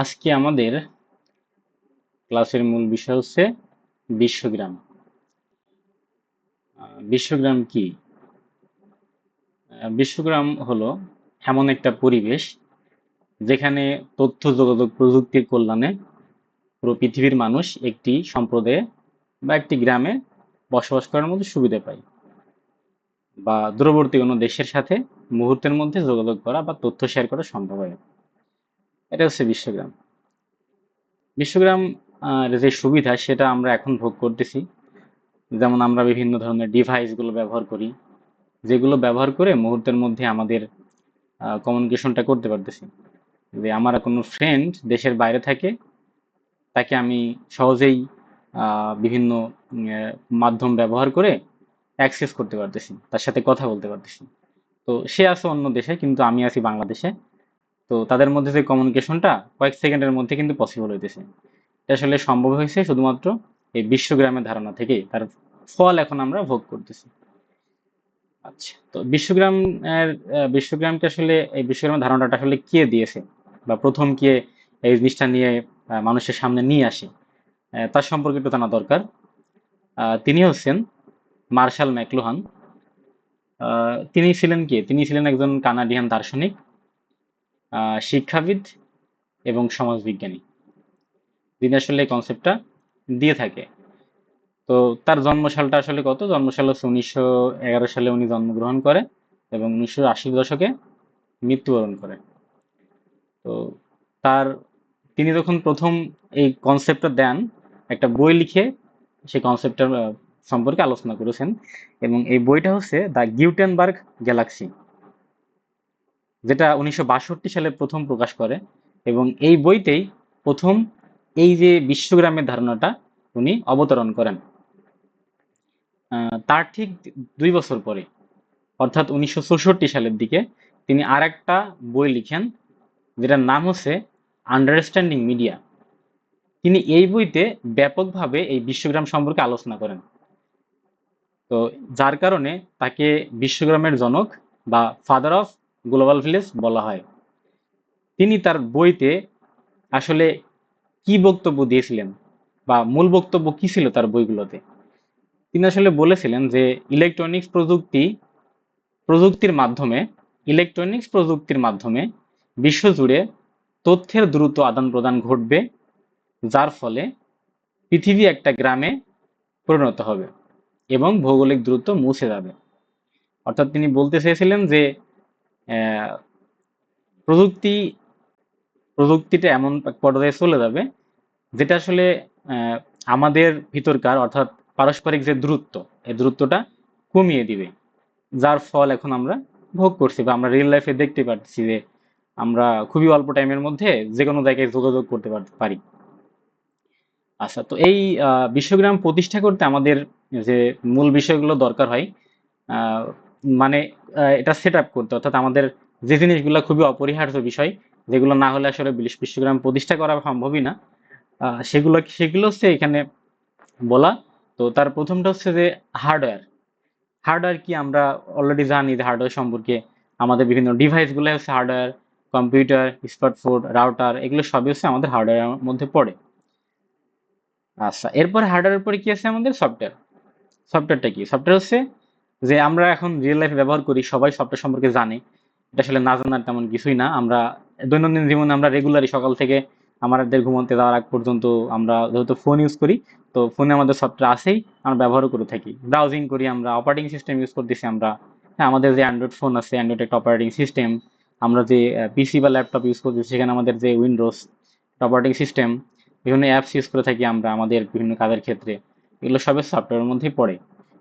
আজকে আমাদের ক্লাসের মূল বিষয় হচ্ছে বিশ্বগ্রাম। বিশ্বগ্রাম কি? বিশ্বগ্রাম হলো এমন একটা পরিবেশ যেখানে তথ্য যোগাযোগ প্রযুক্তির কল্যাণে পুরো পৃথিবীর মানুষ একটি সম্প্রদায়ে বা একটি গ্রামে বসবাস করার মধ্যে সুবিধা পায়, বা দূরবর্তী কোনো দেশের সাথে মুহূর্তের মধ্যে যোগাযোগ করা বা তথ্য শেয়ার করা সম্ভব হয়। এটা হচ্ছে বিশ্বগ্রাম। বিশ্বগ্রাম যে সুবিধা সেটা আমরা এখন ভোগ করতেছি। যেমন আমরা বিভিন্ন ধরনের ডিভাইস গুলো ব্যবহার করি, যেগুলো ব্যবহার করে মুহূর্তের মধ্যে আমাদের কমিউনিকেশনটা করতে পারতেছি। যে আমার কোনো ফ্রেন্ড দেশের বাইরে থাকে, তাকে আমি সহজেই বিভিন্ন মাধ্যম ব্যবহার করে অ্যাক্সেস করতে পারতেছি, তার সাথে কথা বলতে পারতেছি। তো সে আছে অন্য দেশে, কিন্তু আমি আছি বাংলাদেশে। তো তাদের মধ্যে যে কমিউনিকেশনটা কয়েক সেকেন্ডের মধ্যে কিন্তু পসিবল হইতেছে। এটা আসলে সম্ভব হয়েছে শুধুমাত্র এই বিশ্বগ্রামের ধারণা থেকে, তার ফল এখন আমরা ভোগ করতেছি। আচ্ছা, তো বিশ্বগ্রাম বিশ্বগ্রামকে আসলে, এই বিশ্বগ্রামের ধারণাটা আসলে কে দিয়েছে, বা প্রথম কে এই জিনিসটা নিয়ে মানুষের সামনে নিয়ে আসে, তার সম্পর্কে একটু জানা দরকার। তিনি হচ্ছেন মার্শাল ম্যাকলুহান। তিনি ছিলেন কে? তিনি ছিলেন একজন কানাডিয়ান দার্শনিক, শিক্ষাবিদ এবং সমাজবিজ্ঞানী, যিনি আসলে এই কনসেপ্টটা দিয়ে থাকে। তো তার জন্মসালটা আসলে কত? জন্মসাল হচ্ছে 1911 সালে উনি জন্মগ্রহণ করে এবং 1980 দশকে মৃত্যুবরণ করে। তো তার তিনি যখন প্রথম এই কনসেপ্টটা দেন, একটা বই লিখে সেই কনসেপ্টটার সম্পর্কে আলোচনা করেছেন, এবং এই বইটা হচ্ছে দ্য গিউটেনবার্গ গ্যালাক্সি, যেটা 1962 সালে প্রথম প্রকাশ করে। এবং এই বইতেই প্রথম এই যে বিশ্বগ্রামের ধারণাটা উনি অবতরণ করেন। তার ঠিক 2 বছর পরে, অর্থাৎ 1964 সালের দিকে, তিনি আর একটা বই লিখেন, যেটার নাম হচ্ছে আন্ডারস্ট্যান্ডিং মিডিয়া। তিনি এই বইতে ব্যাপকভাবে এই বিশ্বগ্রাম সম্পর্কে আলোচনা করেন। তো যার কারণে তাকে বিশ্বগ্রামের জনক বা ফাদার অফ গ্লোবাল ভিলেজ বলা হয়। তিনি তার বইতে আসলে কি বক্তব্য দিয়েছিলেন, বা মূল বক্তব্য কি ছিল তার বইগুলোতে? তিনি আসলে বলেছিলেন যে ইলেকট্রনিক্স প্রযুক্তি প্রযুক্তির মাধ্যমে ইলেকট্রনিক্স প্রযুক্তির মাধ্যমে বিশ্বজুড়ে তথ্যের দ্রুত আদান প্রদান ঘটবে, যার ফলে পৃথিবী একটা গ্রামে পরিণত হবে এবং ভৌগোলিক দূরত্ব মুছে যাবে। অর্থাৎ তিনি বলতে চেয়েছিলেন যে আহ, প্রযুক্তি প্রযুক্তিটা এমন এক পর্যায়ে চলে যাবে, যেটা আসলে আহ, আমাদের ভিতরকার, অর্থাৎ পারস্পরিক যে দূরত্ব, এই দূরত্বটা কমিয়ে দিবে। যার ফল এখন আমরা ভোগ করছি, বা আমরা রিয়েল লাইফে দেখতে পাচ্ছি যে আমরা খুবই অল্প টাইমের মধ্যে যে কোনো জায়গায় যোগাযোগ করতে পারি। আচ্ছা, তো এই বিশ্বগ্রাম প্রতিষ্ঠা করতে আমাদের যে মূল বিষয়গুলো দরকার হয়, আহ, মানে এটা সেট আপ করতে, অর্থাৎ আমাদের যে জিনিসগুলো খুবই অপরিহার্য বিষয়, যেগুলো না হলে আসলে বিশ্বগ্রাম প্রতিষ্ঠা করা সম্ভবই না, সেগুলো সেগুলো হচ্ছে এখানে বলা। তো তার প্রথমটা হচ্ছে যে হার্ডওয়্যার। হার্ডওয়্যার কি? আমরা অলরেডি জানি যে হার্ডওয়্যার সম্পর্কে, আমাদের বিভিন্ন ডিভাইস গুলো হচ্ছে হার্ডওয়্যার। কম্পিউটার, স্মার্টফোন, রাউটার, এগুলো সবই হচ্ছে আমাদের হার্ডওয়্যারের মধ্যে পড়ে। আচ্ছা, এরপর হার্ডওয়্যারের পরে কি আছে? আমাদের সফটওয়্যার। সফটওয়্যারটা কি? সফটওয়্যার হচ্ছে যে আমরা এখন রিয়েল লাইফে ব্যবহার করি, সবাই সফটওয়্যার সম্পর্কে জানে। এটা আসলে না জানার তেমন কিছুই না। আমরা দৈনন্দিন জীবনে আমরা রেগুলারই সকাল থেকে আমাদের ঘুমোতে যাওয়ার আগ পর্যন্ত আমরা যেহেতু ফোন ইউজ করি, তো ফোনে আমাদের সফটওয়্যার আছেই, আমরা ব্যবহারও করে থাকি, ব্রাউজিং করি, আমরা অপারেটিং সিস্টেম ইউজ করতেছি আমরা। হ্যাঁ, আমাদের যে অ্যান্ড্রয়েড ফোন আছে, অ্যান্ড্রয়েড একটা অপারেটিং সিস্টেম। আমরা যে পিসি বা ল্যাপটপ ইউজ করতেছি, সেখানে আমাদের যে উইন্ডোজ অপারেটিং সিস্টেম, বিভিন্ন অ্যাপস ইউজ করে থাকি আমরা আমাদের বিভিন্ন কাজের ক্ষেত্রে। এগুলো সবই সফটওয়্যারের মধ্যেই পড়ে,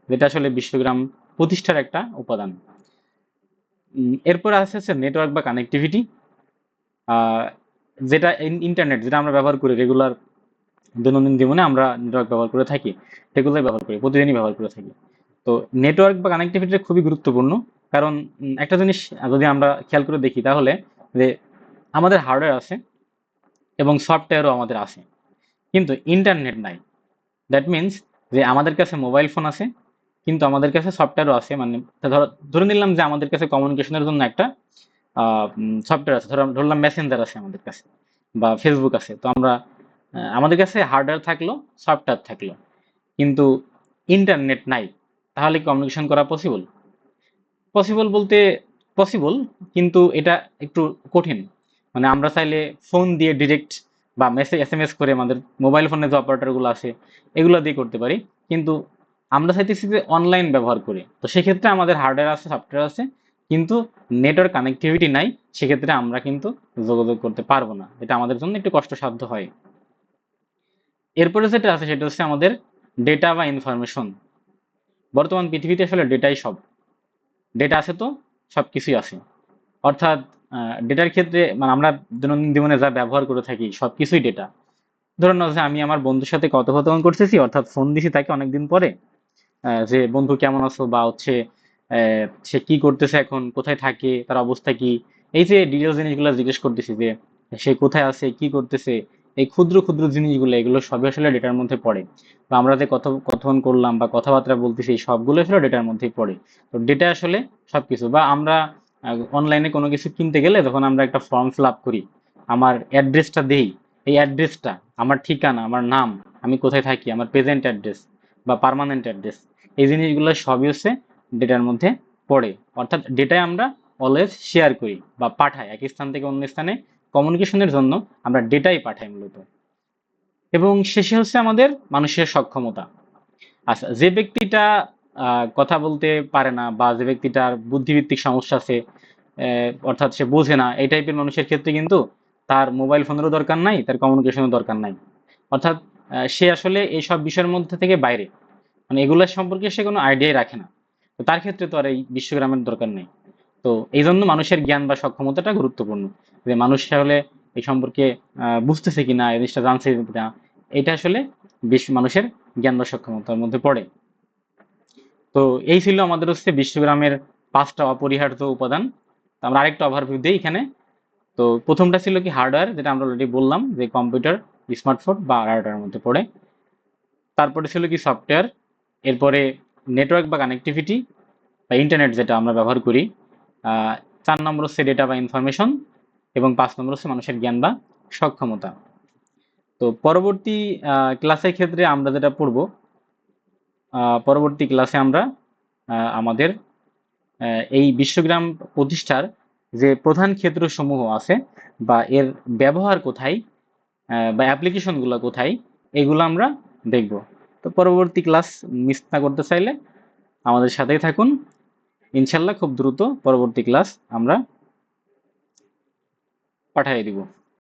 যেটা আসলে বিশ্বগ্রাম প্রতিষ্ঠার একটা উপাদান। এরপর আছে হচ্ছে নেটওয়ার্ক বা কানেক্টিভিটি, যেটা ইন্টারনেট, যেটা আমরা ব্যবহার করি রেগুলার দৈনন্দিন জীবনে, আমরা নেটওয়ার্ক ব্যবহার করে থাকি, রেগুলার ব্যবহার করি, প্রতিদিনই ব্যবহার করে থাকি। তো নেটওয়ার্ক বা কানেক্টিভিটি খুবই গুরুত্বপূর্ণ, কারণ একটা জিনিস যদি আমরা খেয়াল করে দেখি, তাহলে যে আমাদের হার্ডওয়্যার আছে এবং সফটওয়্যারও আমাদের আছে, কিন্তু ইন্টারনেট নাই। দ্যাট মিনস যে আমাদের কাছে মোবাইল ফোন আছে, কিন্তু আমাদের কাছে সফটওয়্যারও আছে। মানে ধরে নিলাম যে আমাদের কাছে কমিউনিকেশনের জন্য একটা সফটওয়্যার আছে, ধরলাম মেসেঞ্জার আছে আমাদের কাছে, বা ফেসবুক আছে, তো আমরা আমাদের কাছে হার্ডওয়্যার থাকলো, সফটওয়্যার থাকলো, কিন্তু ইন্টারনেট নাই, তাহলে কমিউনিকেশন করা পসিবল? পসিবল বলতে পসিবল, কিন্তু এটা একটু কঠিন। মানে আমরা চাইলে ফোন দিয়ে ডিরেক্ট বা মেসেজ এসএমএস করে আমাদের মোবাইল ফোনে যে অপারেটরগুলো আছে এগুলো দিয়ে করতে পারি, কিন্তু আমরা চাইতেছি যে অনলাইন ব্যবহার করে, তো সেক্ষেত্রে আমাদের হার্ডওয়্যার আছে, সফটওয়্যার আছে, কিন্তু নেটওয়ার্ক কানেক্টিভিটি নাই, সেক্ষেত্রে আমরা কিন্তু যোগাযোগ করতে পারবো না, এটা আমাদের জন্য একটু কষ্টসাধ্য হয়। এরপরে যেটা আছে সেটা হচ্ছে আমাদের ডেটা বা ইনফরমেশন। বর্তমান পৃথিবীতে আসলে ডেটাই সব, ডেটা আছে তো সবকিছুই আছে। অর্থাৎ ডেটার ক্ষেত্রে মানে আমরা দৈনন্দিন জীবনে যা ব্যবহার করে থাকি সবকিছুই ডেটা। ধরুন না যে আমি আমার বন্ধুর সাথে কথোপকথন করতেছি, অর্থাৎ ফোন দিছি তাকে অনেকদিন পরে, যে বন্ধু কেমন আছো, বা হচ্ছে সে কি করতেছে এখন, কোথায় থাকে, তার অবস্থা কি, এই যে ডিটেলস জিনিসগুলো জিজ্ঞেস করতেছি, যে সে কোথায় আছে, কি করতেছে, এই ক্ষুদ্র ক্ষুদ্র জিনিসগুলো এগুলো সবই আসলে ডেটার মধ্যে পড়ে। বা আমরা যে কথোপকথন করলাম বা কথাবার্তা বলতেছি এই সবগুলো আসলে ডেটার মধ্যেই পড়ে। তো ডেটা আসলে সবকিছু। বা আমরা অনলাইনে কোনো কিছু কিনতে গেলে যখন আমরা একটা ফর্ম ফিল আপ করি, আমার অ্যাড্রেসটা দেই, এই অ্যাড্রেসটা, আমার ঠিকানা, আমার নাম, আমি কোথায় থাকি, আমার প্রেজেন্ট অ্যাড্রেস বা পার্মানেন্ট অ্যাড্রেস, এই জিনিসগুলো সবই হচ্ছে ডেটার মধ্যে পড়ে। অর্থাৎ ডেটায় আমরা অলওয়েজ শেয়ার করি বা পাঠাই, এক স্থান থেকে অন্য স্থানে কমিউনিকেশনের জন্য আমরা ডেটাই পাঠাই মূলত। এবং শেষে হচ্ছে আমাদের মানুষের সক্ষমতা। আচ্ছা, যে ব্যক্তিটা কথা বলতে পারে না বা যে ব্যক্তিটার বুদ্ধিভিত্তিক সমস্যা আছে, অর্থাৎ সে বোঝে না, এই টাইপের মানুষের ক্ষেত্রে কিন্তু তার মোবাইল ফোনেরও দরকার নাই, তার কমিউনিকেশনের দরকার নাই। অর্থাৎ সে আসলে এই সব বিষয়ের মধ্যে থেকে বাইরে, মানে এগুলোর সম্পর্কে সে কোনো আইডিয়াই রাখে না। তো তার ক্ষেত্রে তো আর এই বিশ্বগ্রামের দরকার নেই। তো এই জন্য মানুষের জ্ঞান বা সক্ষমতাটা গুরুত্বপূর্ণ, যে মানুষ আসলে এই সম্পর্কে বুঝতেছে কিনা, এই জিনিসটা জানছে কিনা, এটা আসলে মানুষের জ্ঞান বা সক্ষমতার মধ্যে পড়ে। তো এই ছিল আমাদের হচ্ছে বিশ্বগ্রামের 5টা অপরিহার্য উপাদান। তো আমরা আরেকটা ওভারভিউ দিই এখানে। তো প্রথমটা ছিল কি হার্ডওয়্যার, যেটা আমরা অলরেডি বললাম যে কম্পিউটার, স্মার্টফোন বা হার্ডওয়্যারের মধ্যে পড়ে। তারপরে ছিল কি সফটওয়্যার, এরপরে নেটওয়ার্ক বা কানেক্টিভিটি বা ইন্টারনেট যেটা আমরা ব্যবহার করি, 4 নম্বর হচ্ছে ডেটা বা ইনফরমেশন, এবং 5 নম্বর হচ্ছে মানুষের জ্ঞান বা সক্ষমতা। তো পরবর্তী ক্লাসের ক্ষেত্রে আমরা যেটা পড়বো, পরবর্তী ক্লাসে আমরা আমাদের এই বিশ্বগ্রাম প্রতিষ্ঠার যে প্রধান ক্ষেত্রসমূহ আছে বা এর ব্যবহার কোথায়, বা অ্যাপ্লিকেশনগুলো কোথায়, এগুলো আমরা দেখব। তো পরবর্তী ক্লাস মিস না করতে চাইলে আমাদের সাথেই থাকুন। ইনশাল্লাহ খুব দ্রুত পরবর্তী ক্লাস আমরা পাঠিয়ে দিব।